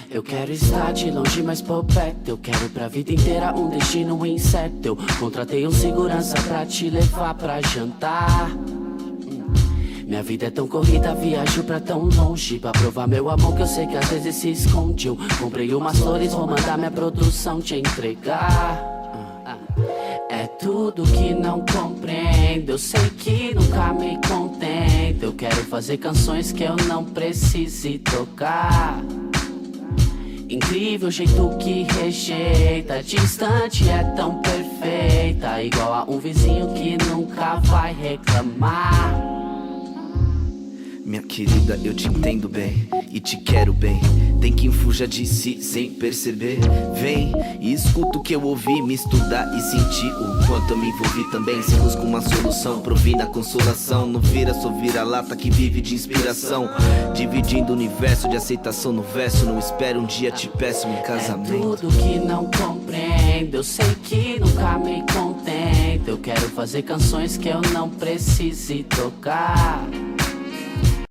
Eu quero estar de longe, mas por perto. Eu quero pra vida inteira um destino incerto. Eu contratei um segurança pra te levar pra jantar. Minha vida é tão corrida, viajo pra tão longe pra provar meu amor que eu sei que às vezes se esconde. Eu comprei umas flores, vou mandar minha produção te entregar. É tudo que não compreendo, eu sei que nunca me contento. Eu quero fazer canções que eu não precise tocar. Incrível o jeito que rejeita, distante é tão perfeita, igual a um vizinho que nunca vai reclamar. Minha querida, eu te entendo bem e te quero bem. Tem quem fuja de si sem perceber. Vem e escuta o que eu ouvi, me estudar e sentir o quanto eu me envolvi também. Se busca uma solução, provi na consolação. Não vira, só vira lata que vive de inspiração. Dividindo o universo de aceitação no verso. Não espero um dia te peço em casamento. É tudo que não compreendo, eu sei que nunca me contento. Eu quero fazer canções que eu não precise tocar.